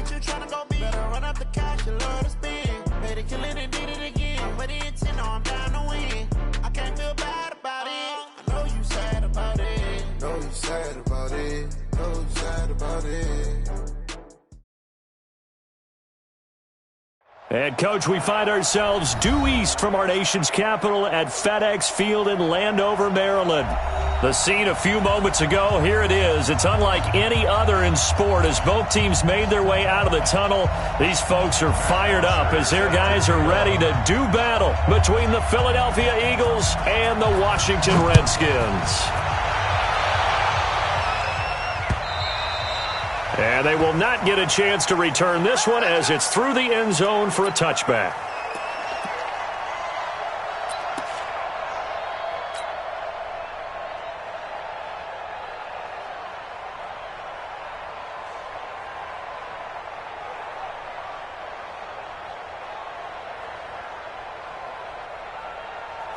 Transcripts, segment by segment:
what you tryna go be. Better run up the cash, you love to spend. Made it, kill it, and did it again. But the intent, no, I'm down to win. I can't feel bad about it. I know you sad about it. Know you sad about it. Know you sad about it. And, Coach, we find ourselves due east from our nation's capital at FedEx Field in Landover, Maryland. The scene a few moments ago, here it is. It's unlike any other in sport as both teams made their way out of the tunnel. These folks are fired up as their guys are ready to do battle between the Philadelphia Eagles and the Washington Redskins. And they will not get a chance to return this one as it's through the end zone for a touchback.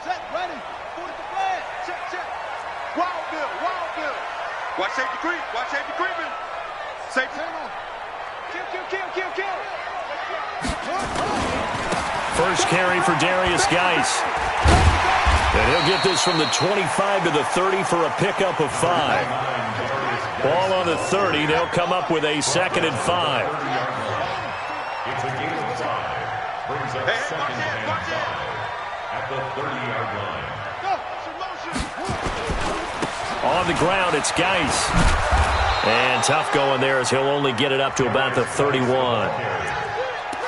Set, ready, 40 to play. Check. Wild Bill. Watch safety creeping. Safety. Kill. First carry for Darius Geis. And he'll get this from the 25 to the 30 for a pickup of 5. Ball on the 30. They'll come up with a 2nd and 5. It's a gain of 5. Brings up 2nd and 5 at the 30-yard line. On the ground, it's Geis. And tough going there as he'll only get it up to about the 31.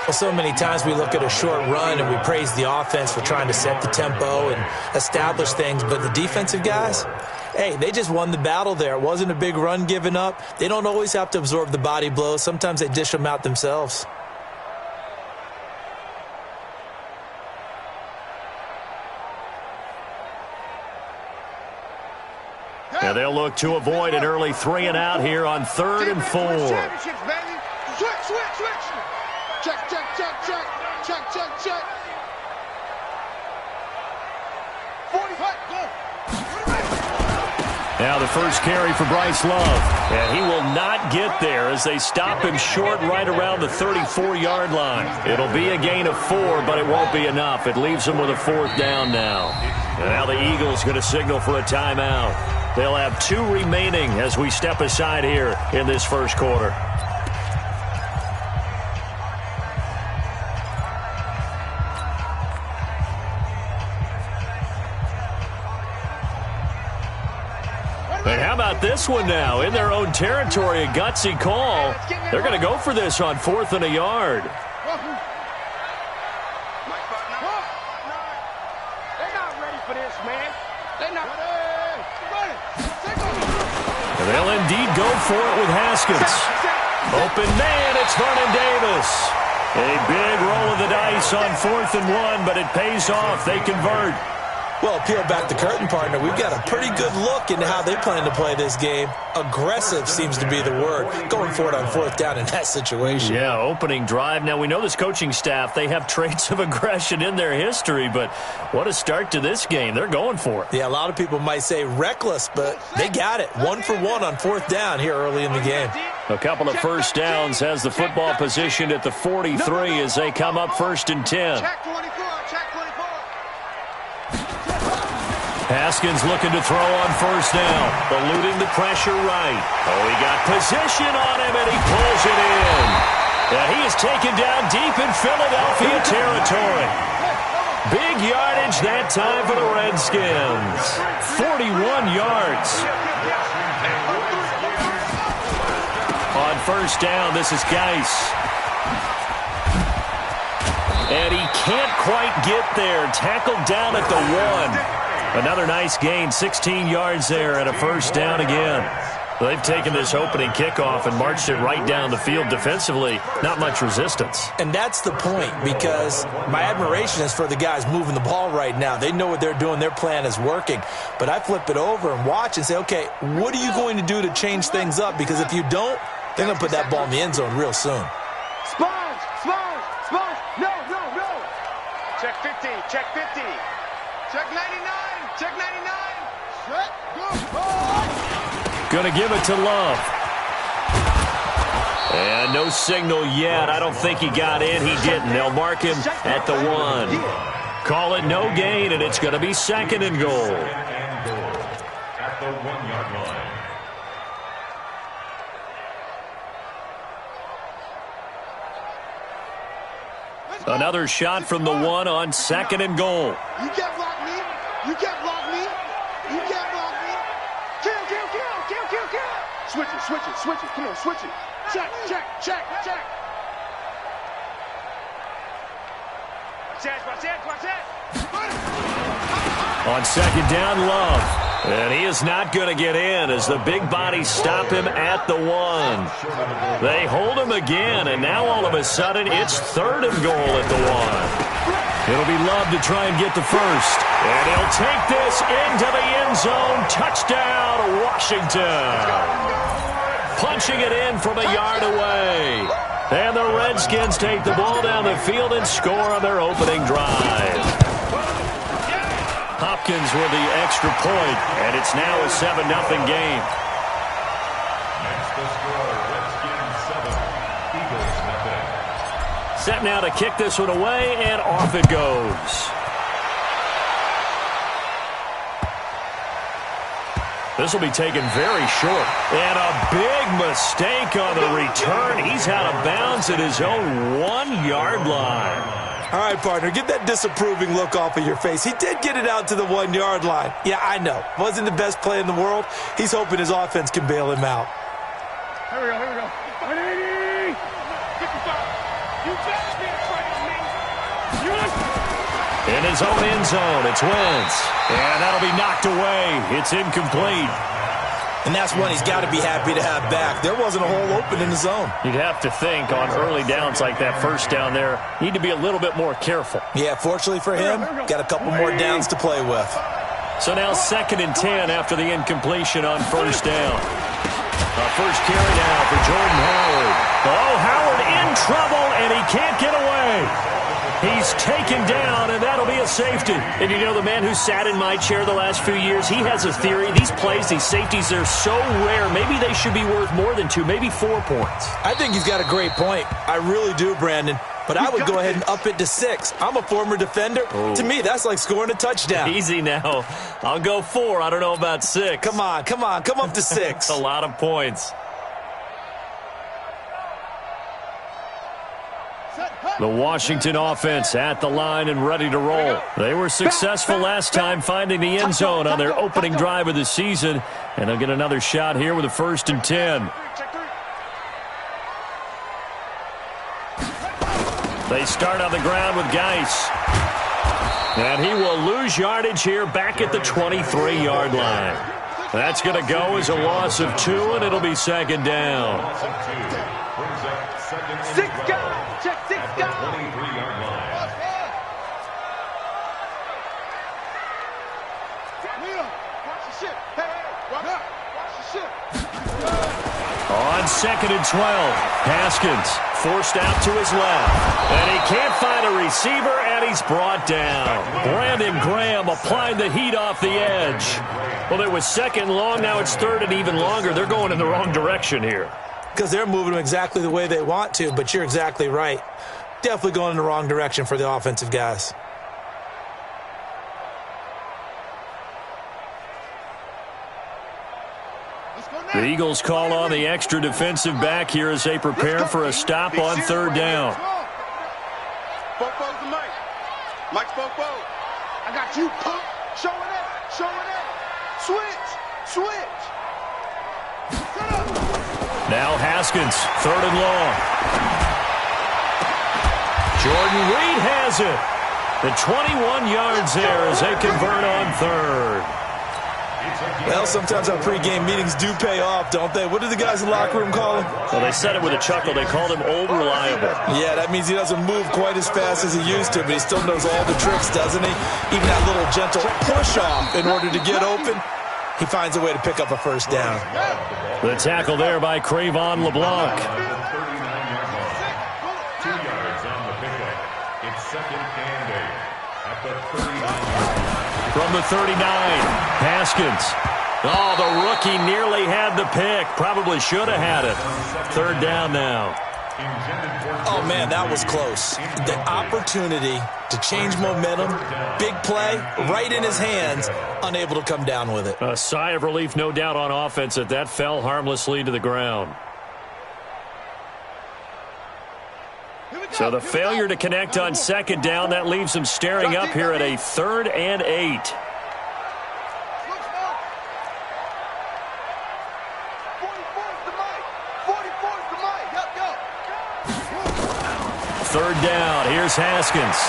Well, so many times we look at a short run and we praise the offense for trying to set the tempo and establish things, but the defensive guys, hey, they just won the battle there. It wasn't a big run given up. They don't always have to absorb the body blows. Sometimes they dish them out themselves. And they'll look to avoid an early 3 and out here on 3rd and 4. Switch. Check. 40, go. Now the first carry for Bryce Love. And he will not get there as they stop him short right around the 34-yard line. It'll be a gain of 4, but it won't be enough. It leaves them with a 4th down now. And now the Eagles going to signal for a timeout. They'll have 2 remaining as we step aside here in this first quarter. And how about this one now? In their own territory, a gutsy call. They're going to go for this on 4th and a yard. They're not ready for this, man. They're not ready. And they'll indeed go for it with Haskins. Open man, it's Vernon Davis. A big roll of the dice on 4th and 1, but it pays off. They convert. Well, peel back the curtain, partner. We've got a pretty good look into how they plan to play this game. Aggressive seems to be the word. Going for it on 4th down in that situation. Yeah, opening drive. Now, we know this coaching staff, they have traits of aggression in their history, but what a start to this game. They're going for it. Yeah, a lot of people might say reckless, but they got it. 1 for 1 on 4th down here early in the game. A couple of first downs has the football positioned at the 43 as they come up 1st and 10. Check 24. Haskins looking to throw on 1st down, eluding the pressure right. Oh, he got position on him, and he pulls it in. And he is taken down deep in Philadelphia territory. Big yardage that time for the Redskins. 41 yards. On 1st down, this is Geis. And he can't quite get there. Tackled down at the 1. Another nice gain, 16 yards there and a 1st down again. They've taken this opening kickoff and marched it right down the field defensively. Not much resistance. And that's the point, because my admiration is for the guys moving the ball right now. They know what they're doing. Their plan is working. But I flip it over and watch and say, okay, what are you going to do to change things up? Because if you don't, they're going to put that ball in the end zone real soon. Sponge. No. Check 50. Check 99. Check 99. Check. Go. Going to give it to Love. And no signal yet. I don't think he got in. He didn't. They'll mark him at the 1. Call it no gain, and it's going to be 2nd and goal. At the 1-yard line. Another shot from the 1 on 2nd and goal. You can't block me. You can't block me. You can't block me. Kill. Switch it. Come on, switch it. Check. Watch that. On 2nd down, Love. And he is not going to get in as the big bodies stop him at the 1. They hold him again, and now all of a sudden it's 3rd and goal at the 1. It'll be Love to try and get the first. And he'll take this into the end zone. Touchdown, Washington. Punching it in from a yard away. And the Redskins take the ball down the field and score on their opening drive. Hopkins with the extra point, and it's now a 7-0 game. Next the score, Redskins 7, Eagles nothing. Set now to kick this one away, and off it goes. This will be taken very short. And a big mistake on the return. He's out of bounds at his own 1-yard line. All right, partner, get that disapproving look off of your face. He did get it out to the 1-yard line. Yeah, I know. Wasn't the best play in the world. He's hoping his offense can bail him out. Here we go. 180. 55. You better be afraid of me. In his own end zone, it's Wentz. And that'll be knocked away. It's incomplete. And that's one he's got to be happy to have back. There wasn't a hole open in the zone. You'd have to think on early downs like that first down there, need to be a little bit more careful. Yeah, fortunately for him, got a couple more downs to play with. So now 2nd and 10 after the incompletion on first down. First carry now for Jordan Howard. Oh, Howard in trouble, and he can't get away. He's taken down, and that'll be a safety. And you know, the man who sat in my chair the last few years, he has a theory. These plays, these safeties, they're so rare. Maybe they should be worth more than 2, maybe 4 points. I think he's got a great point. I really do, Brandon. But I would go ahead and up it to 6. I'm a former defender. Oh. To me, that's like scoring a touchdown. Easy now. I'll go 4. I don't know about 6. Come on. Come up to 6. A lot of points. The Washington offense at the line and ready to roll. They were successful last time finding the end zone on their opening drive of the season. And they'll get another shot here with a 1st and 10. They start on the ground with Geis. And he will lose yardage here back at the 23-yard line. That's going to go as a loss of 2, and it'll be 2nd down. 6 guys. Check 6 guys. 23-yard line. Watch the shit. Hey, watch the shit. On 2nd and 12, Haskins forced out to his left. And he can't find a receiver, and he's brought down. Brandon Graham applied the heat off the edge. Well, it was 2nd long. Now it's 3rd and even longer. They're going in the wrong direction here. Because they're moving them exactly the way they want to, but you're exactly right. Definitely going in the wrong direction for the offensive guys. The Eagles call on the extra defensive back here as they prepare for a stop on 3rd down. Fofo's the Mike. Mike's Fofo. I got you, punk. Showing it. Switch. Now Haskins, 3rd and long. Jordan Reed has it. The 21 yards there as they convert on 3rd. Well, sometimes our pregame meetings do pay off, don't they? What do the guys in the locker room call him? Well, they said it with a chuckle. They called him Old Reliable. Yeah, that means he doesn't move quite as fast as he used to, but he still knows all the tricks, doesn't he? Even that little gentle push-off in order to get open. He finds a way to pick up a 1st down. The tackle there by Crayvon LeBlanc. 2 yards on the pickup. It's 2nd and 8 at the 39. From the 39, Haskins Oh, the rookie nearly had the pick. Probably should have had it. Third down now. Oh, man, that was close. The opportunity to change momentum, big play, right in his hands, unable to come down with it. A sigh of relief, no doubt, on offense that fell harmlessly to the ground. So the failure to connect on second down, that leaves them staring up here at a 3rd and 8. Third down. Here's Haskins.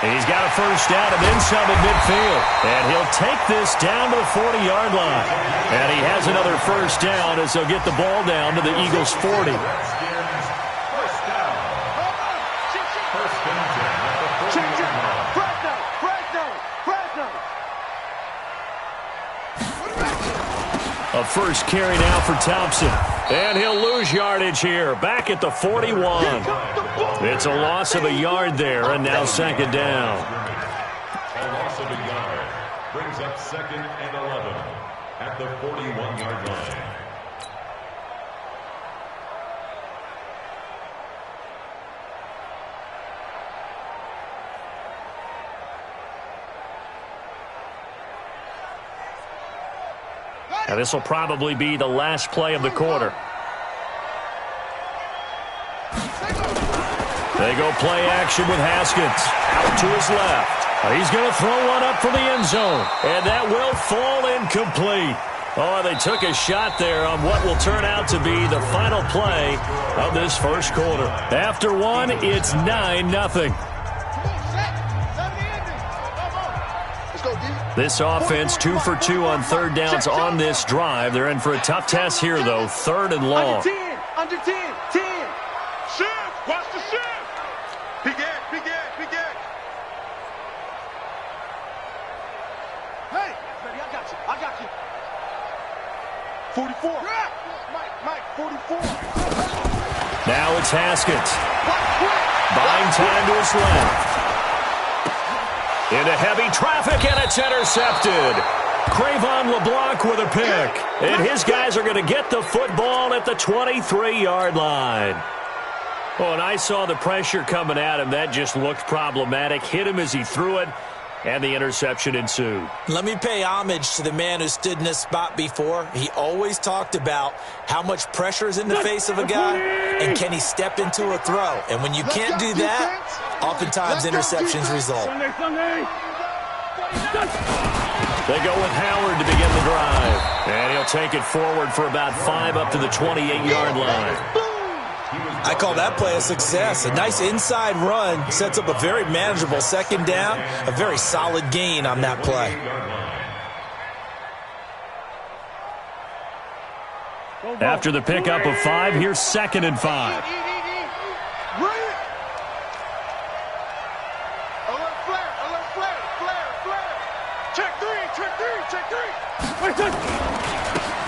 He's got a first down and then some at midfield. And he'll take this down to the 40-yard line. And he has another first down as they'll get the ball down to the Eagles' 40. A first carry now for Thompson. And he'll lose yardage here. Back at the 41. It's a loss of a yard there, and now second down. A loss of a yard brings up 2nd and 11 at the 41-yard line. Now this will probably be the last play of the quarter. They go play action with Haskins. Out to his left. He's going to throw one up for the end zone. And that will fall incomplete. Oh, they took a shot there on what will turn out to be the final play of this first quarter. After one, it's 9-0. This offense 2 for 2 on third downs on this drive. They're in for a tough test here, though. 3rd and long. Under 10. Shift. Watch the shift. Big Ed. Hey, baby, I got you. 44. Mike, 44. Now it's Haskins. Buying time to his left. Into heavy traffic, and it's intercepted. Cravon LeBlanc with a pick. And his guys are going to get the football at the 23-yard line. Oh, and I saw the pressure coming at him. That just looked problematic. Hit him as he threw it, and the interception ensued. Let me pay homage to the man who stood in this spot before. He always talked about how much pressure is in the face of a guy, and can he step into a throw. And when you can't do that, oftentimes interceptions result. They go with Howard to begin the drive. And he'll take it forward for about 5 up to the 28-yard line. I call that play a success. A nice inside run sets up a very manageable second down, a very solid gain on that play. After the pickup of 5, here's 2nd and 5.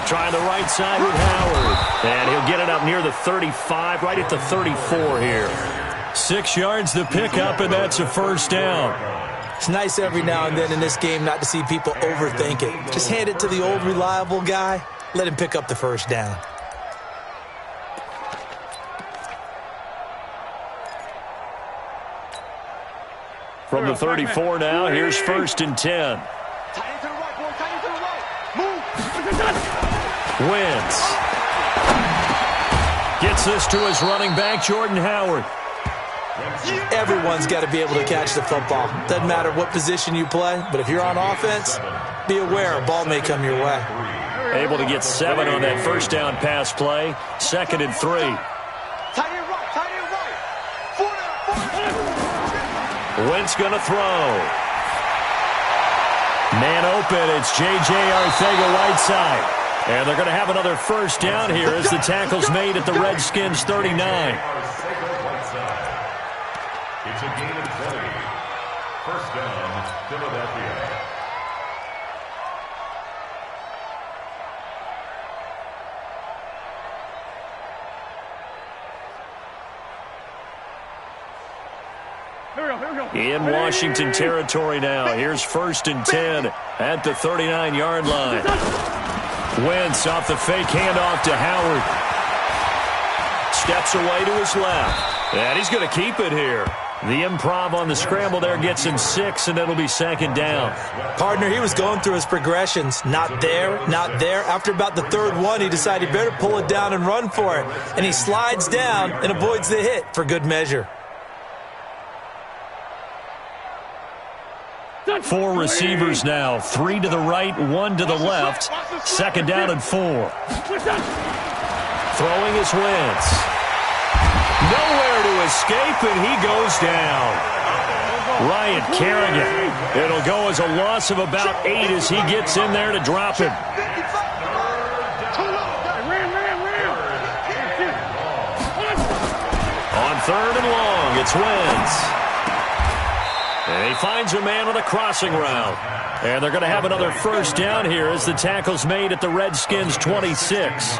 Trying the right side with Howard. And he'll get it up near the 35, right at the 34 here. 6 yards the pickup, and that's a first down. It's nice every now and then in this game not to see people overthink it. Just hand it to the old reliable guy. Let him pick up the first down. From the 34 now, here's 1st and 10. Wins. Gets this to his running back, Jordan Howard. Everyone's got to be able to catch the football. Doesn't matter what position you play, but if you're on offense, be aware a ball may come your way. Able to get 7 on that first down pass play. 2nd and 3. Wentz going to throw. Man open, it's J.J. Arcega-Whiteside. And they're going to have another first down here as the tackle's made at the Redskins' 39. It's a gain of 20. First down, Philadelphia. In Washington territory now. Here's 1st and 10 at the 39-yard line. Wentz off the fake handoff to Howard. Steps away to his left. And he's going to keep it here. The improv on the scramble there gets him 6, and it'll be 2nd down. Partner, he was going through his progressions. Not there, not there. After about the 3rd one, he decided he better pull it down and run for it. And he slides down and avoids the hit for good measure. 4 receivers now. 3 to the right, 1 to the left. 2nd down and 4. Throwing his Wentz. Nowhere to escape, and he goes down. Ryan Kerrigan. It'll go as a loss of about 8 as he gets in there to drop him. On 3rd and long, it's Wentz. And he finds a man on a crossing route. And they're going to have another 1st down here as the tackle's made at the Redskins' 26.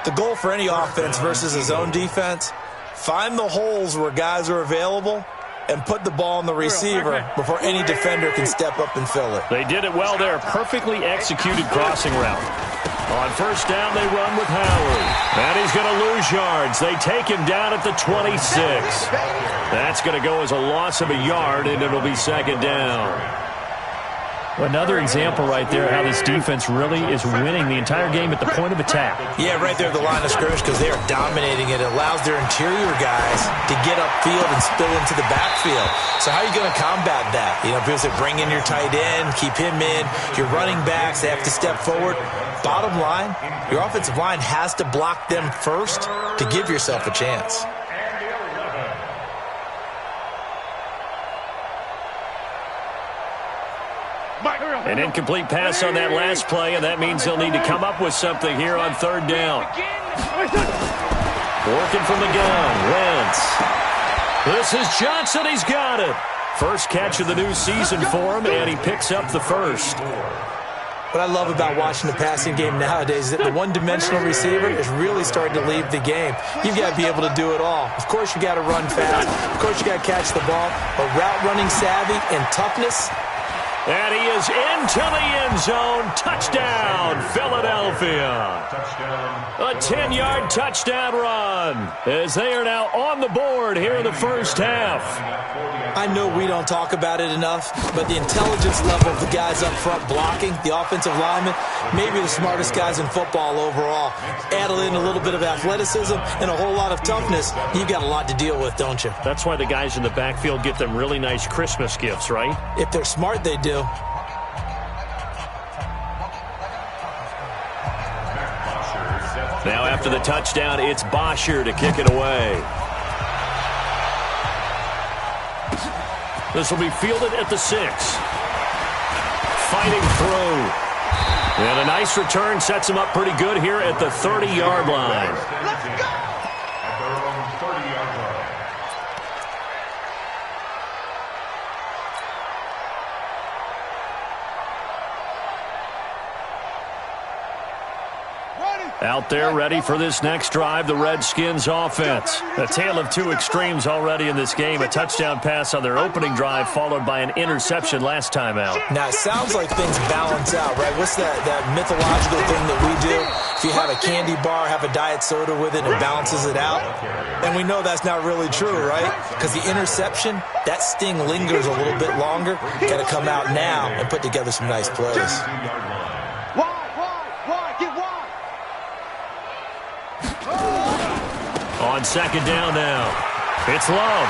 The goal for any offense versus his own defense, find the holes where guys are available and put the ball on the receiver before any defender can step up and fill it. They did it well there. Perfectly executed crossing route. On 1st down, they run with Howard. And he's going to lose yards. They take him down at the 26. That's going to go as a loss of a yard, and it'll be 2nd down. Another example right there how this defense really is winning the entire game at the point of attack. Yeah, right there at the line of scrimmage because they are dominating it. It allows their interior guys to get upfield and spill into the backfield. So how are you going to combat that? You know, people say bring in your tight end, keep him in. Your running backs, they have to step forward. Bottom line, your offensive line has to block them first to give yourself a chance. An incomplete pass on that last play, and that means they'll need to come up with something here on 3rd down. Working from the gun, Wentz. This is Johnson, he's got it. First catch of the new season for him, and he picks up the 1st. What I love about watching the passing game nowadays is that the one-dimensional receiver is really starting to leave the game. You've got to be able to do it all. Of course, you got to run fast. Of course, you got to catch the ball. But route running savvy and toughness. And he is into the end zone. Touchdown, Philadelphia. A 10-yard touchdown run as they are now on the board here in the 1st half. I know we don't talk about it enough, but the intelligence level of the guys up front blocking, the offensive linemen, maybe the smartest guys in football overall. Add in a little bit of athleticism and a whole lot of toughness, you've got a lot to deal with, don't you? That's why the guys in the backfield get them really nice Christmas gifts, right? If they're smart, they do. Now after the touchdown, it's Bosher to kick it away. This will be fielded at the 6. Fighting through. And a nice return sets him up pretty good here at the 30-yard line. Let's go! At their own 30-yard line. Out there ready for this next drive, the Redskins offense. A tale of 2 extremes already in this game. A touchdown pass on their opening drive followed by an interception last time out. Now, it sounds like things balance out, right? What's that mythological thing that we do? If you have a candy bar, have a diet soda with it, and balances it out. And we know that's not really true, right? Because the interception, that sting lingers a little bit longer. Got to come out now and put together some nice plays. On 2nd down now, it's Love.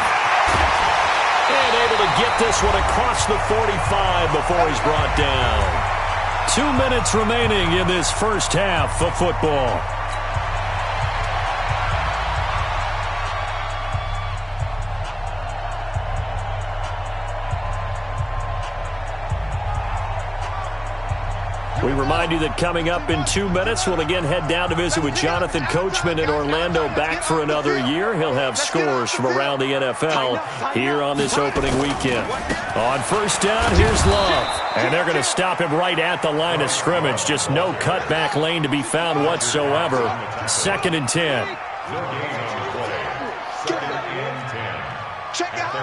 And able to get this one across the 45 before he's brought down. 2 minutes remaining in this 1st half of football. We remind you that coming up in 2 minutes, we'll again head down to visit with Jonathan Coachman in Orlando, back for another year. He'll have scores from around the NFL here on this opening weekend. On 1st down, here's Love. And they're going to stop him right at the line of scrimmage. Just no cutback lane to be found whatsoever. 2nd and 10. Check out.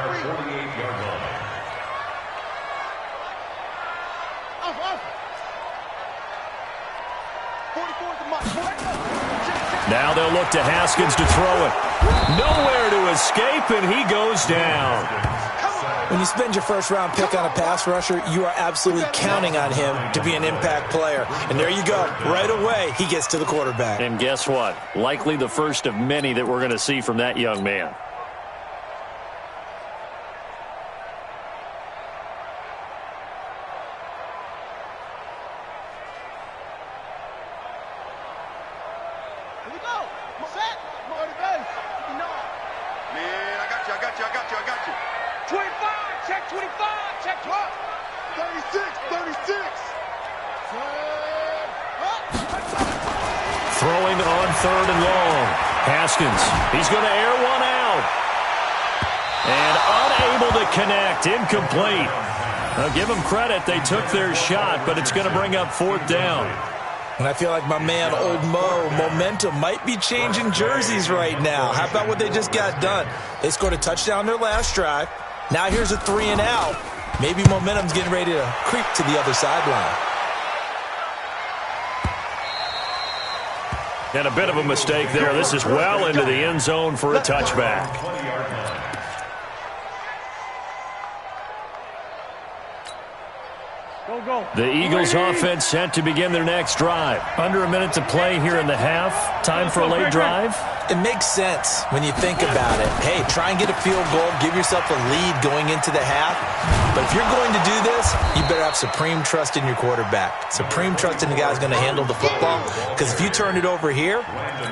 Now they'll look to Haskins to throw it. Nowhere to escape, and he goes down. When you spend your first-round pick on a pass rusher, you are absolutely counting on him to be an impact player. And there you go. Right away, he gets to the quarterback. And guess what? Likely the first of many that we're going to see from that young man. Throwing on 3rd and long. Haskins, he's going to air one out. And unable to connect, incomplete. Now give them credit, they took their shot, but it's going to bring up 4th down. And I feel like my man, Old Mo, momentum might be changing jerseys right now. How about what they just got done? They scored a touchdown their last drive. Now here's a 3 and out. Maybe momentum's getting ready to creep to the other sideline. And a bit of a mistake there. This is well into the end zone for a touchback. The Eagles offense set to begin their next drive. Under a minute to play here in the half. Time for a late drive. It makes sense when you think about it. Hey, try and get a field goal. Give yourself a lead going into the half. But if you're going to do this, you better have supreme trust in your quarterback. Supreme trust in the guy who's going to handle the football. Because if you turn it over here,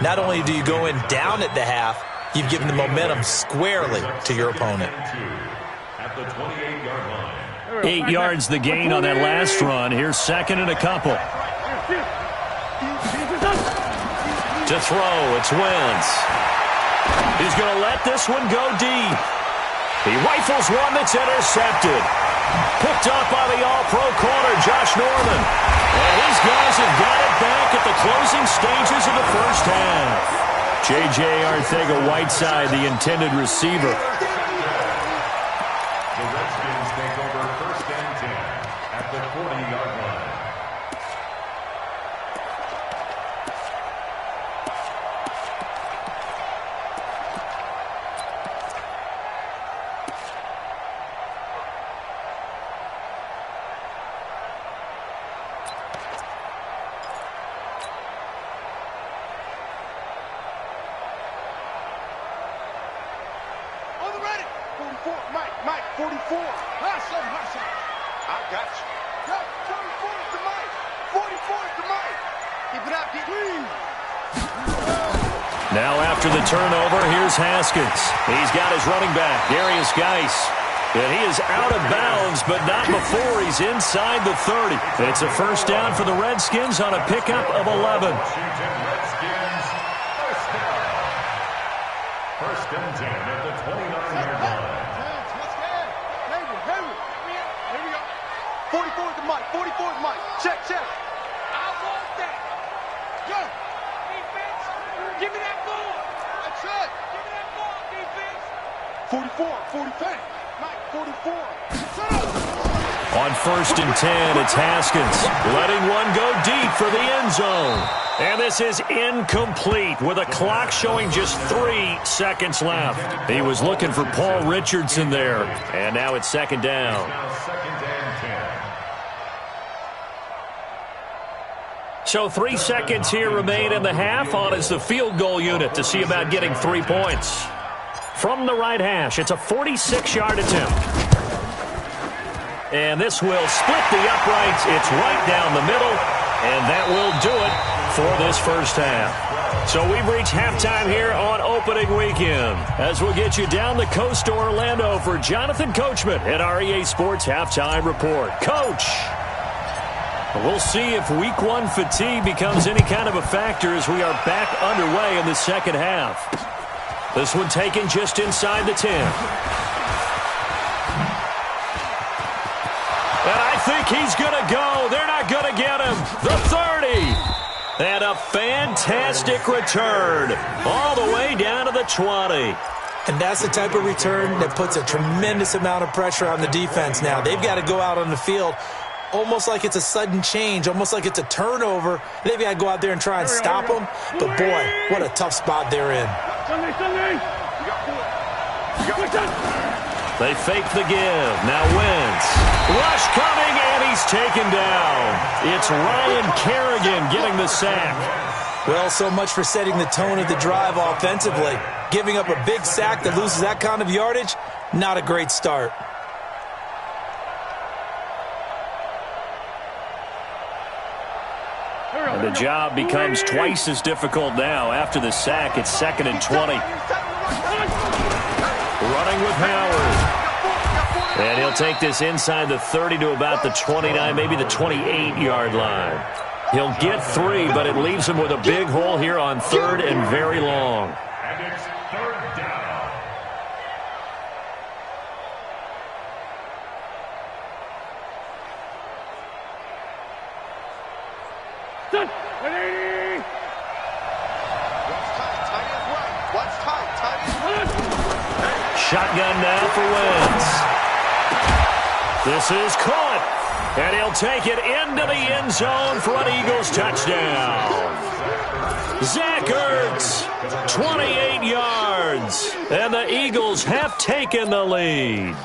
not only do you go in down at the half, you've given the momentum squarely to your opponent. At the 28-yard line. 8 yards the gain on that last run. Here's 2nd and a couple. To throw, it's Wentz. He's going to let this one go deep. He rifles one that's intercepted. Picked up by the all-pro corner, Josh Norman. And these guys have got it back at the closing stages of the first half. J.J. Arcega-Whiteside, the intended receiver. The Redskins take over 1st and 10 at the 40-yard line. Mike, 44. Hustle. I got you. 44 is the Mike. 44 is the Mike. Keep it up, please. Now after the turnover, here's Haskins. He's got his running back, Darius Geis. And he is out of bounds, but not before he's inside the 30. It's a first down for the Redskins on a pickup of 11. Redskins, first and 10 at the 29-yard line. 44 is the Mike. 44 is Mike. Check. I want that. Go. Defense. Give me that ball. That's it. Give me that ball, defense. 44. Mike, 44. Shut up. On 1st and 10, it's Haskins letting one go deep for the end zone. And this is incomplete with a clock showing just 3 seconds left. He was looking for Paul Richardson there. And now it's 2nd down. Now 2nd and 10. So 3 seconds here remain in the half. On is the field goal unit to see about getting 3 points. From the right hash, it's a 46-yard attempt. And this will split the uprights. It's right down the middle. And that will do it for this first half. So we've reached halftime here on opening weekend. As we'll get you down the coast to Orlando for Jonathan Coachman at our EA Sports Halftime Report. Coach! We'll see if Week 1 fatigue becomes any kind of a factor as we are back underway in the second half. This one taken just inside the 10. And I think he's going to go. They're not going to get him. The 30. And a fantastic return all the way down to the 20. And that's the type of return that puts a tremendous amount of pressure on the defense now. They've got to go out on the field almost like it's a sudden change, almost like it's a turnover. They've got to go out there and try and stop them. But, boy, what a tough spot they're in. They fake the give. Now Wentz. Rush coming, and he's taken down. It's Ryan Kerrigan getting the sack. Well, so much for setting the tone of the drive offensively. Giving up a big sack that loses that kind of yardage, not a great start. And the job becomes twice as difficult now. After the sack, it's 2nd and 20. Running with Howard. And he'll take this inside the 30 to about the 29, maybe the 28-yard line. He'll get 3, but it leaves him with a big hole here on 3rd and very long. And it's 3rd down. Shotgun now for Wentz. This is caught. And he'll take it into the end zone for an Eagles touchdown. Zach Ertz, 28 yards. And the Eagles have taken the lead.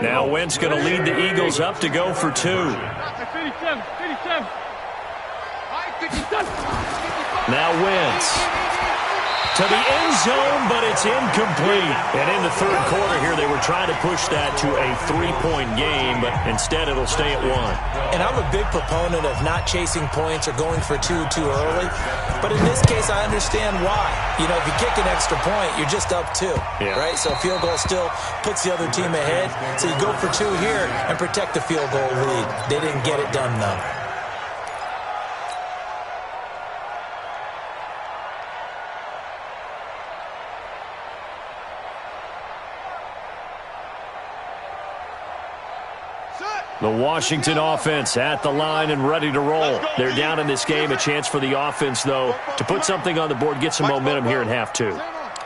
Now Wentz going to lead the Eagles up to go for 2. Now Wentz to the end zone, but it's incomplete. And in the 3rd quarter here, they were trying to push that to a 3-point game, but instead it'll stay at 1. And I'm a big proponent of not chasing points or going for 2 too early. But in this case, I understand why. You know, if you kick an extra point, you're just up 2, right? So a field goal still puts the other team ahead. So you go for 2 here and protect the field goal lead. They didn't get it done, though. The Washington offense at the line and ready to roll. They're down in this game. A chance for the offense, though, to put something on the board, get some momentum here in half 2.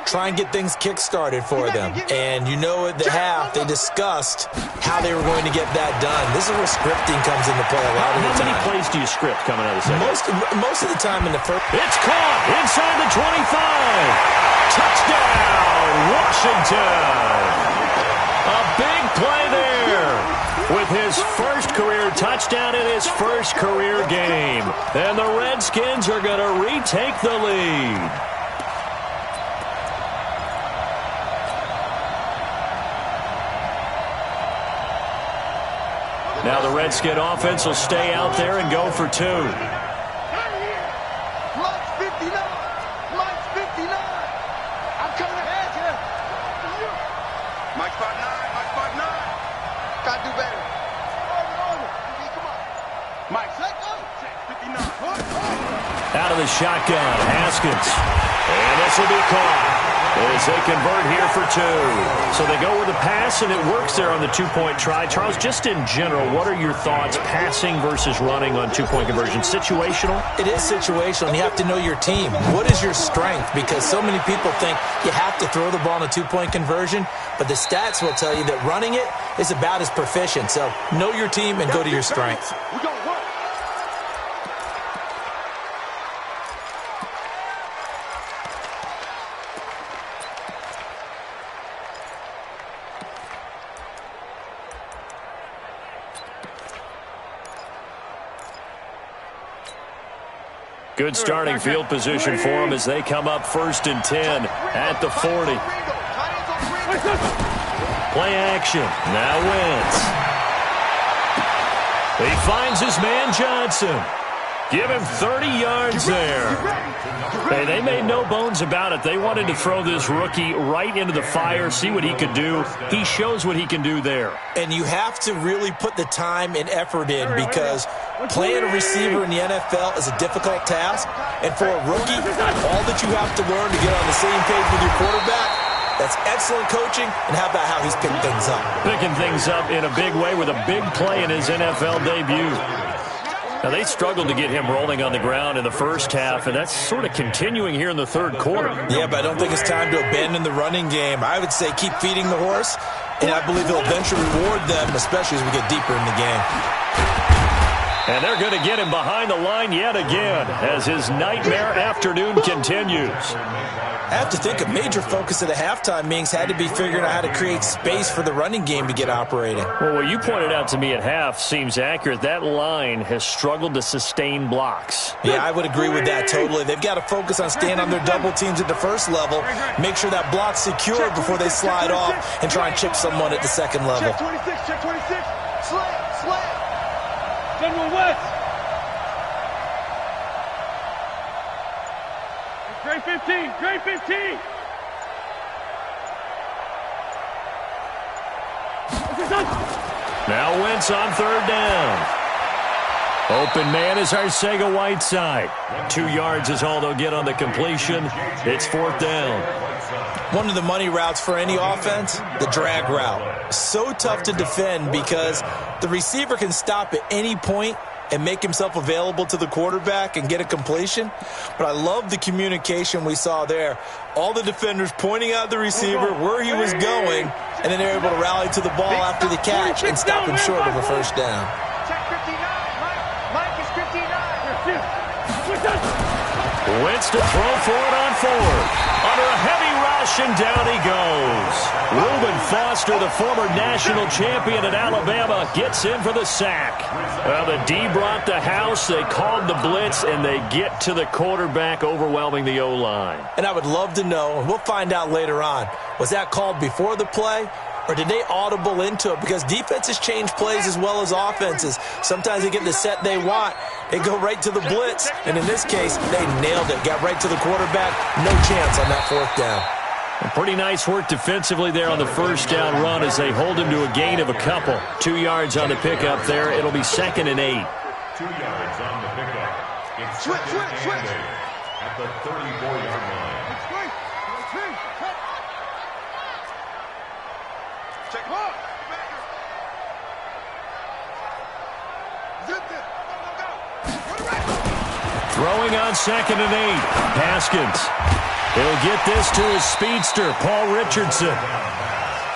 Try and get things kick-started for them. And you know at the half, they discussed how they were going to get that done. This is where scripting comes into play a lot of the time. How many plays do you script coming out of the second? Most of the time in the first. It's caught inside the 25. Touchdown, Washington. A big play there. With his first career touchdown in his first career game. And the Redskins are going to retake the lead. Now the Redskin offense will stay out there and go for 2. Mike's 59. Mike's 59. I'm coming ahead here. Mike's 5'9". Mike's 5'9". Gotta do better. Come on. Mike's 59. Out of the shotgun, Haskins. And this will be caught as they convert here for 2. So they go with a pass, and it works there on the 2-point try. Charles, just in general, what are your thoughts passing versus running on 2-point conversion? Situational? It is situational, and you have to know your team. What is your strength? Because so many people think you have to throw the ball on a 2-point conversion, but the stats will tell you that running it is about as proficient. So know your team and go to your strength. Good starting field position for them as they come up 1st and 10 at the 40. Play action. Now Wentz. He finds his man Johnson. Give him 30 yards there. Hey, they made no bones about it. They wanted to throw this rookie right into the fire, see what he could do. He shows what he can do there. And you have to really put the time and effort in because playing a receiver in the NFL is a difficult task. And for a rookie, all that you have to learn to get on the same page with your quarterback, that's excellent coaching. And how about how he's picked things up? Picking things up in a big way with a big play in his NFL debut. Now, they struggled to get him rolling on the ground in the first half, and that's sort of continuing here in the 3rd quarter. Yeah, but I don't think it's time to abandon the running game. I would say keep feeding the horse and I believe he'll eventually reward them, especially as we get deeper in the game. And they're going to get him behind the line yet again as his nightmare afternoon continues. I have to think a major focus of the halftime meetings had to be figuring out how to create space for the running game to get operating. Well, what you pointed out to me at half seems accurate. That line has struggled to sustain blocks. Yeah, I would agree with that totally. They've got to focus on staying on their double teams at the first level, make sure that block's secure before they slide off and try and chip someone at the second level. Check 26, check 26. Slam. General West. Grade 15, grade 15. Now Wentz on third down. Open man is Arcega-Whiteside. 2 yards is all they'll get on the completion. It's fourth down. One of the money routes for any offense, the drag route. So tough to defend because the receiver can stop at any point and make himself available to the quarterback and get a completion. But I love the communication we saw there. All the defenders pointing out the receiver where he was going, and then they're able to rally to the ball after the catch and stop him short of a first down. Check 59. Mike is 59. Wentz to throw for it on fourth. Under a heavy rush, and down he goes. Reuben Foster, the former national champion at Alabama, gets in for the sack. Well, the D brought the house. They called the blitz, and they get to the quarterback, overwhelming the O-line. And I would love to know, and we'll find out later on, was that called before the play? Or did they audible into it? Because defenses change plays as well as offenses. Sometimes they get the set they want. They go right to the blitz. And in this case, they nailed it. Got right to the quarterback. No chance on that fourth down. And pretty nice work defensively there on the first down run as they hold him to a gain of a couple. 2 yards on the pickup there. It'll be 2nd and 8. 2 yards on the pickup. It's Switch. at the 34-yard line. Check him out. Zip it. Go. Throwing on 2nd and 8. Haskins. He'll get this to his speedster, Paul Richardson.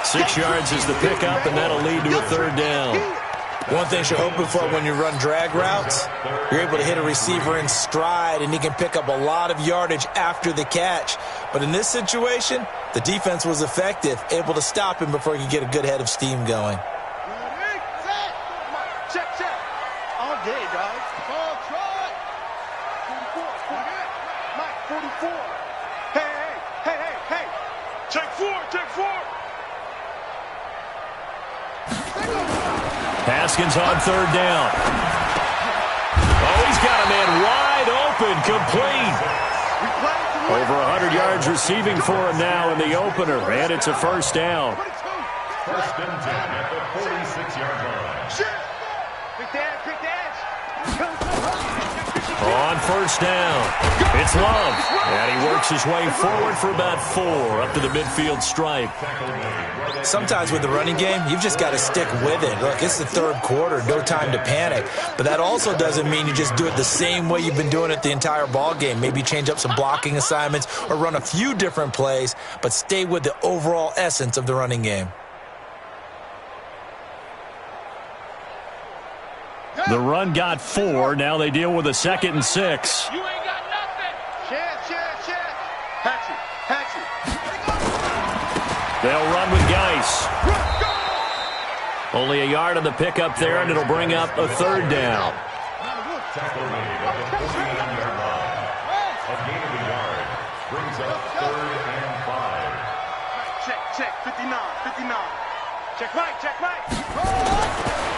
6 yards is the pickup, and that'll lead to a third down. One thing you're hoping for when you run drag routes, you're able to hit a receiver in stride, and he can pick up a lot of yardage after the catch. But in this situation, the defense was effective, able to stop him before he could get a good head of steam going. Check. All day, dog. Ball try. 44. Mike, 44. Hey. Check 4. Haskins on third down. Oh, he's got a man wide open, complete. Over 100 yards receiving for him now in the opener, and it's a first down. First and 10 at the 46-yard line. Quick dash. On first down, it's Love, and he works his way forward for about 4 up to the midfield stripe. Sometimes with the running game, you've just got to stick with it. Look, it's the third quarter, no time to panic. But that also doesn't mean you just do it the same way you've been doing it the entire ball game. Maybe change up some blocking assignments or run a few different plays, but stay with the overall essence of the running game. The run got 4. Now they deal with a 2nd and 6. You ain't got nothing. Check. Hatchet. They'll run with Geis. Only a yard on the pickup there, and it'll bring up a third down. Tackle made at the 49-yard line. A gain of a yard brings up 3rd and 5. Check. 59. Check Mike.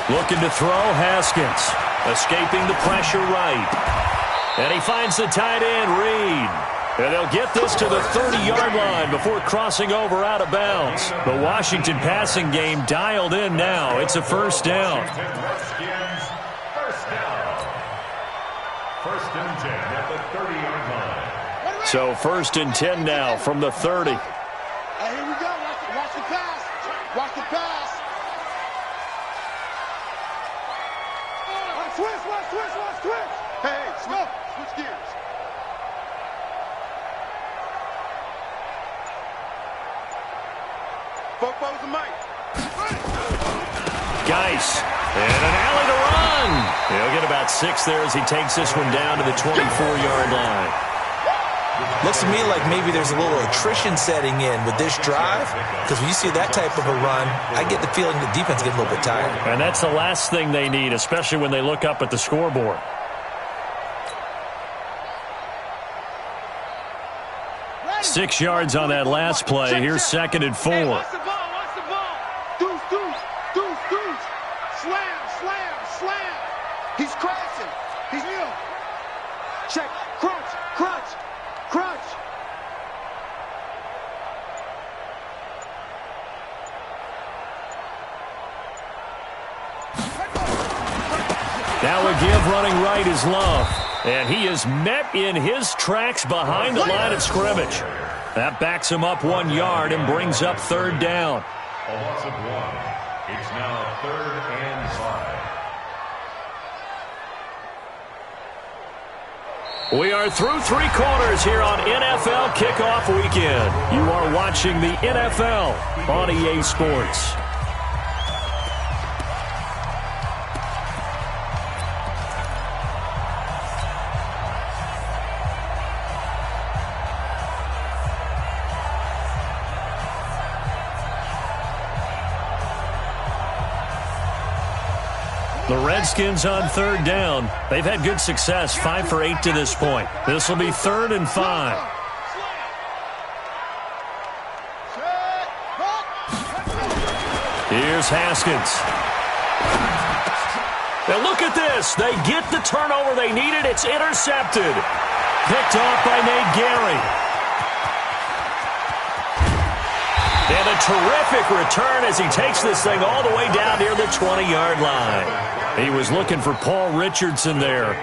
Looking to throw, Haskins. Escaping the pressure right. And he finds the tight end, Reed. And they'll get this to the 30-yard line before crossing over out of bounds. The Washington passing game dialed in now. It's a first down. Redskins, first down. First and 10 at the 30-yard line. So 1st and 10 now from the 30. Hey, here we go. Watch the pass. Switch. Hey, switch gears. Football's a Mike. Nice. And an alley to run. He'll get about 6 there as he takes this one down to the 24-yard line. Looks to me like maybe there's a little attrition setting in with this drive, because when you see that type of a run, I get the feeling the defense gets a little bit tired. And that's the last thing they need, especially when they look up at the scoreboard. Ready. 6 yards on that last play. Here's 2nd and 4. Hey, watch the ball, watch the ball. Deuce, deuce, deuce, deuce. Slam, slam, slam. He's crashing. He's new. Check, crunch, crunch, crunch. Now a give running right is Love. And he is met in his tracks behind the line of scrimmage. That backs him up 1 yard and brings up 3rd down. A loss of 1. It's now 3rd and 5. We are through 3 quarters here on NFL Kickoff Weekend. You are watching the NFL on EA Sports. The Redskins on 3rd down. They've had good success, 5 for 8 to this point. This will be 3rd and 5. Here's Haskins. Now look at this. They get the turnover they needed. It's intercepted. Picked off by Nate Gary. And a terrific return as he takes this thing all the way down near the 20-yard line. He was looking for Paul Richardson there.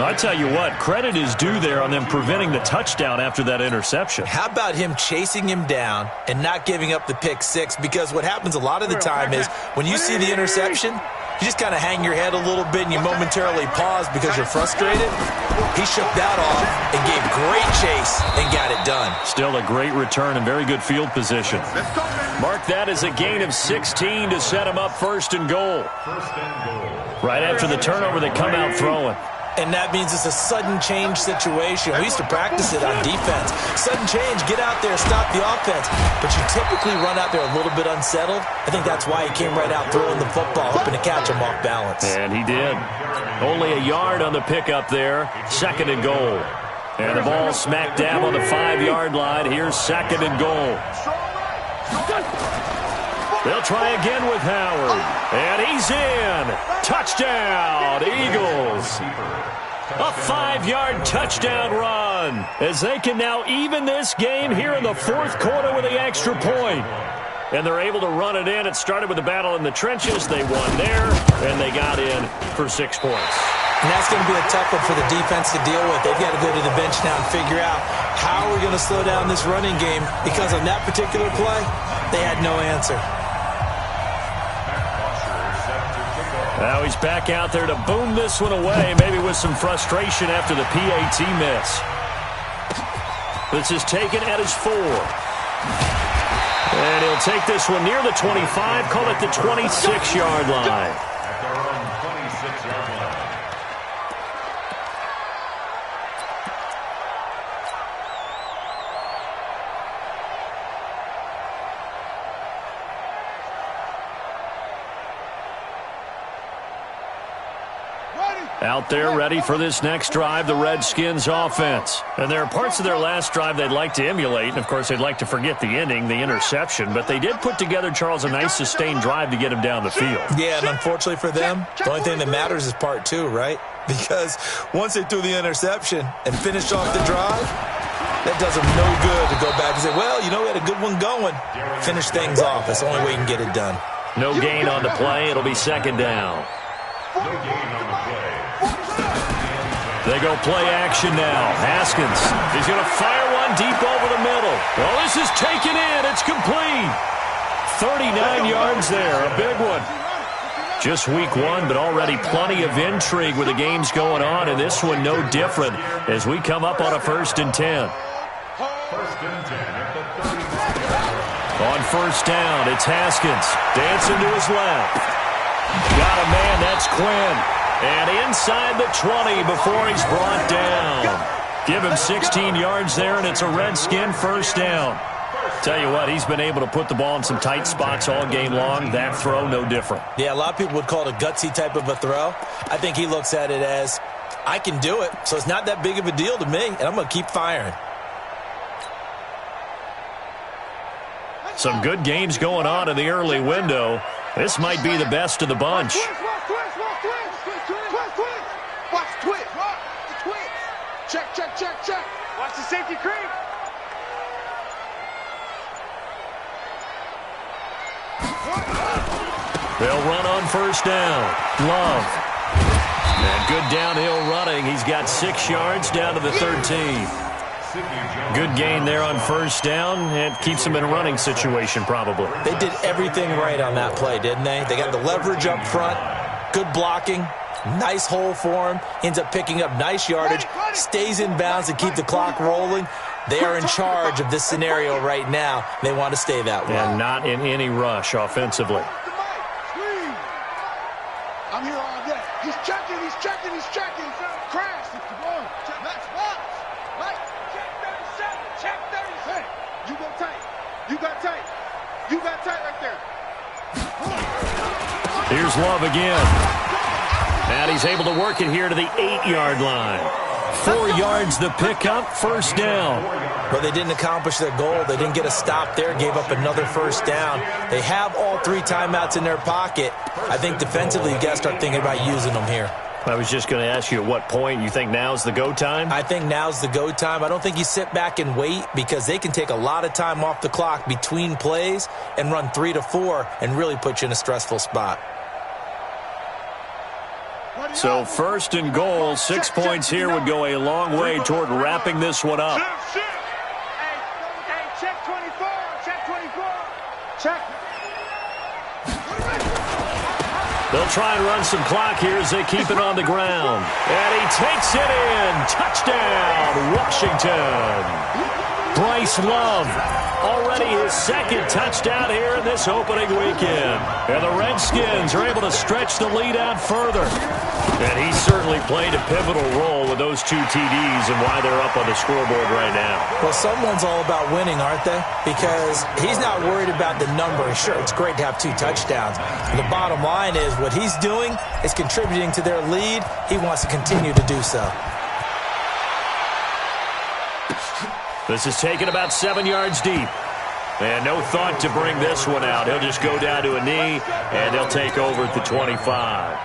I tell you what, credit is due there on them preventing the touchdown after that interception. How about him chasing him down and not giving up the pick 6? Because what happens a lot of the time is when you see the interception, you just kind of hang your head a little bit and you momentarily pause because you're frustrated. He shook that off and gave great chase and got it done. Still a great return and very good field position. Mark that as a gain of 16 to set him up 1st and goal. Right after the turnover, they come out throwing. And that means it's a sudden change situation. We used to practice it on defense. Sudden change, get out there, stop the offense. But you typically run out there a little bit unsettled. I think that's why he came right out throwing the football, hoping to catch him off balance. And he did. Only a yard on the pickup there. 2nd and goal. And the ball smack dab on the 5-yard line. Here's 2nd and goal. They'll try again with Howard. And he's in. Touchdown, Eagles. A 5-yard touchdown run as they can now even this game here in the 4th quarter with the extra point. And they're able to run it in. It started with a battle in the trenches. They won there, and they got in for 6 points. And that's going to be a tough one for the defense to deal with. They've got to go to the bench now and figure out how we're going to slow down this running game, because on that particular play, they had no answer. Now he's back out there to boom this one away, maybe with some frustration after the PAT miss. This is taken at his 4. And he'll take this one near the 25, call it the 26-yard line. At their own 26-yard line. Out there ready for this next drive, the Redskins offense. And there are parts of their last drive they'd like to emulate. And, of course, they'd like to forget the ending, the interception. But they did put together, Charles, a nice sustained drive to get him down the field. Yeah, and unfortunately for them, the only thing that matters is part 2, right? Because once they threw the interception and finished off the drive, that does them no good to go back and say, well, you know, we had a good one going. Finish things off. That's the only way you can get it done. No gain on the play. It'll be 2nd down. No gain on the play. They go play action now. Haskins, he's going to fire one deep over the middle. Well, this is taken in. It's complete. 39 yards there, a big one. Just week 1, but already plenty of intrigue with the games going on, and this one no different as we come up on a 1st and 10. 1st and 10 at the 35. On 1st down, it's Haskins. Dancing to his left. Got a man, that's Quinn. And inside the 20 before he's brought down. Give him 16 yards there, and it's a Redskin first down. Tell you what, he's been able to put the ball in some tight spots all game long. That throw, no different. Yeah, a lot of people would call it a gutsy type of a throw. I think he looks at it as, I can do it, so it's not that big of a deal to me, and I'm going to keep firing. Some good games going on in the early window. This might be the best of the bunch. Watch the twist. Check. Watch the safety creep. They'll run on first down. Love. And good downhill running. He's got 6 yards down to the 13. Good gain there on first down. And keeps him in a running situation probably. They did everything right on that play, didn't they? They got the leverage up front. Good blocking. Nice hole for him. Ends up picking up nice yardage. Stays in bounds to keep the clock rolling. They are in charge of this scenario right now. They want to stay that way. And not in any rush offensively. I'm here all day. He's checking. Crash. Max. Mike. Check 37. Hey, you got tight right there. Here's Love again. And he's able to work it here to the 8-yard line. 4 yards the pickup, first down. Well, they didn't accomplish their goal. They didn't get a stop there, gave up another first down. They have all 3 timeouts in their pocket. I think defensively you got to start thinking about using them here. I was just going to ask you at what point you think now's the go time? I think now's the go time. I don't think you sit back and wait because they can take a lot of time off the clock between plays and run 3 to 4 and really put you in a stressful spot. So first and goal, 6 points here would go a long way toward wrapping this one up. Hey, check 24. Check. They'll try and run some clock here as they keep it on the ground. And he takes it in. Touchdown, Washington. Bryce Love, already his second touchdown here in this opening weekend. And the Redskins are able to stretch the lead out further. And he certainly played a pivotal role with those 2 TDs and why they're up on the scoreboard right now. Well, someone's all about winning, aren't they? Because he's not worried about the number. Sure, it's great to have 2 touchdowns. The bottom line is what he's doing is contributing to their lead. He wants to continue to do so. This is taken about 7 yards deep. And no thought to bring this one out. He'll just go down to a knee, and they'll take over at the 25.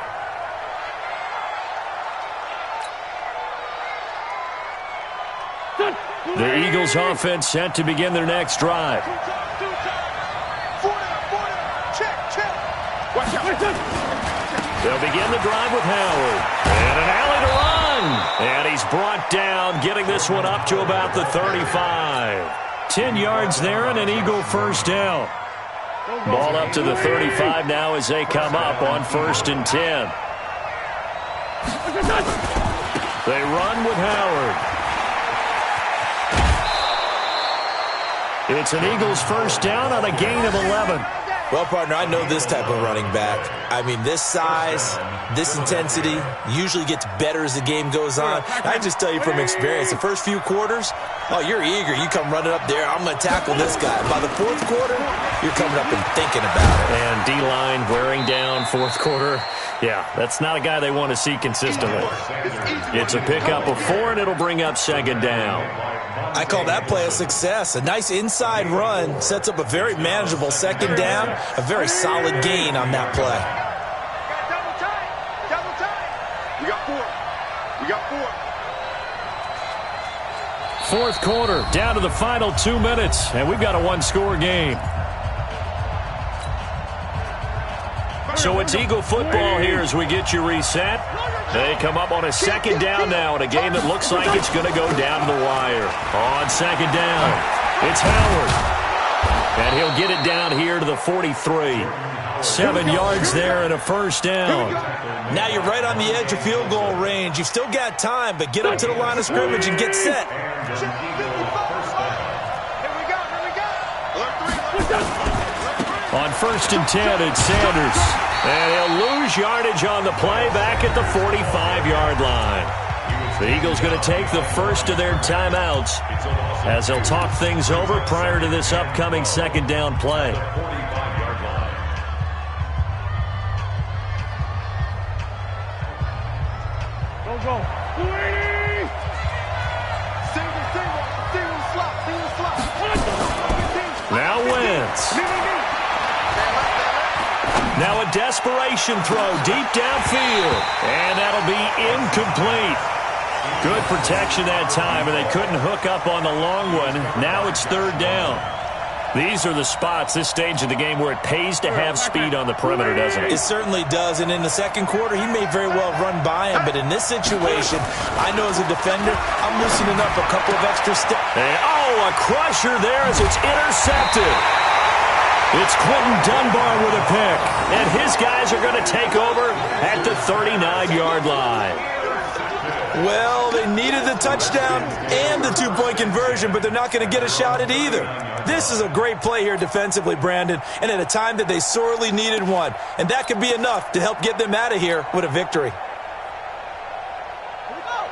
The Eagles offense set to begin their next drive. They'll begin the drive with Howard. And an alley to run. And he's brought down, getting this one up to about the 35. 10 yards there and an Eagle first down. Ball up to the 35 now as they come up on first and 10. They run with Howard. It's an Eagles first down on a gain of 11. Well, partner, I know this type of running back. I mean, this size, this intensity usually gets better as the game goes on. I just tell you from experience, the first few quarters, oh, you're eager. You come running up there, I'm going to tackle this guy. By the fourth quarter, you're coming up and thinking about it. And D-line wearing down fourth quarter. Yeah, that's not a guy they want to see consistently. It's a pickup of 4, and it'll bring up second down. I call that play a success. A nice inside run sets up a very manageable second down, a very solid gain on that play. Double time. We got 4. Fourth quarter, down to the final 2 minutes, and we've got a one-score game. So it's Eagle football here as we get you reset. They come up on a second down now in a game that looks like it's going to go down to the wire. On second down, it's Howard. And he'll get it down here to the 43. 7 yards there and a first down. Now you're right on the edge of field goal range. You've still got time, but get up to the line of scrimmage and get set. Here we go. On 1st and 10, it's Sanders. And he'll lose yardage on the play back at the 45-yard line. The Eagles going to take the first of their timeouts as they'll talk things over prior to this upcoming second down play. Go. Now Wentz. Now a desperation throw deep downfield. And that'll be incomplete. Good protection that time, and they couldn't hook up on the long one. Now it's 3rd down. These are the spots, this stage of the game, where it pays to have speed on the perimeter, doesn't it? It certainly does, and in the second quarter, he may very well run by him, but in this situation, I know as a defender, I'm loosening up a couple of extra steps. A crusher there as it's intercepted. It's Quentin Dunbar with a pick, and his guys are going to take over at the 39-yard line. Well, they needed the touchdown and the 2-point conversion, but they're not going to get a shot at either. This is a great play here defensively, Brandon, and at a time that they sorely needed one. And that could be enough to help get them out of here with a victory.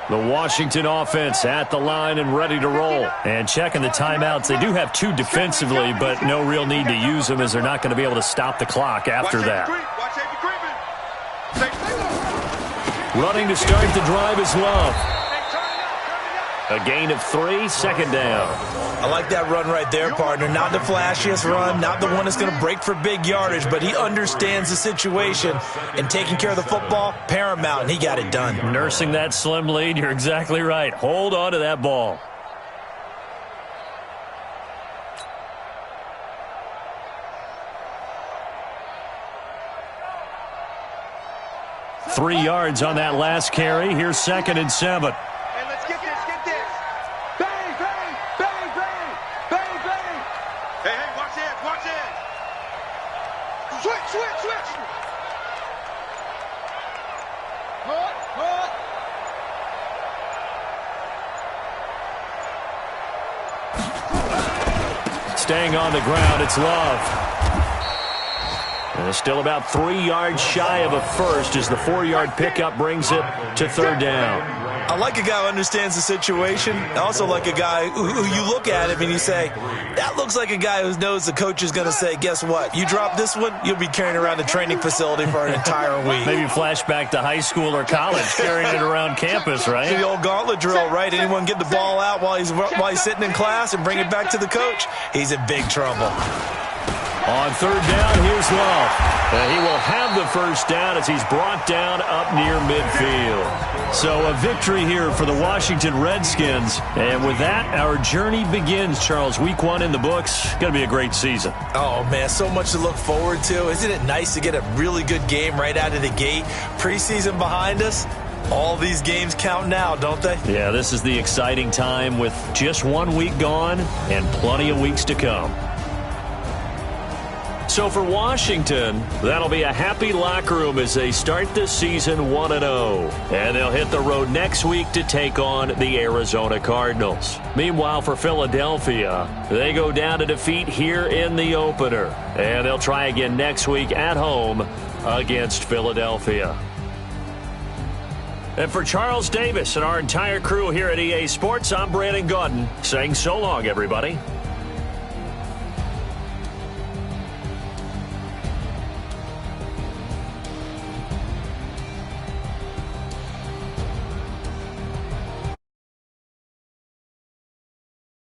The Washington offense at the line and ready to roll. And checking the timeouts, they do have 2 defensively, but no real need to use them as they're not going to be able to stop the clock after that. Running to start the drive is Love. A gain of 3, 2nd down. I like that run right there, partner. Not the flashiest run, not the one that's going to break for big yardage, but he understands the situation, and taking care of the football, paramount, and he got it done. Nursing that slim lead, you're exactly right. Hold on to that ball. Three yards on that last carry. Here's 2nd and 7. Hey, let's get this. Bang, bang, bang, bang, bang, bang. Hey, watch it. Switch. Hook. Staying on the ground, it's Love. And it's still about 3 yards shy of a first as the 4-yard pickup brings it to 3rd down. I like a guy who understands the situation. I also like a guy who you look at him and you say, that looks like a guy who knows the coach is going to say, guess what? You drop this one, you'll be carrying around the training facility for an entire week. Maybe flashback to high school or college, carrying it around campus, right? The old gauntlet drill, right? Anyone get the ball out while he's sitting in class and bring it back to the coach? He's in big trouble. On 3rd down, here's Love. And he will have the first down as he's brought down up near midfield. So a victory here for the Washington Redskins. And with that, our journey begins, Charles. Week 1 in the books. Going to be a great season. Oh, man, so much to look forward to. Isn't it nice to get a really good game right out of the gate? Preseason behind us. All these games count now, don't they? Yeah, this is the exciting time with just 1 week gone and plenty of weeks to come. So for Washington, that'll be a happy locker room as they start the season 1-0. And they'll hit the road next week to take on the Arizona Cardinals. Meanwhile, for Philadelphia, they go down to defeat here in the opener. And they'll try again next week at home against Philadelphia. And for Charles Davis and our entire crew here at EA Sports, I'm Brandon Gaudin saying so long, everybody.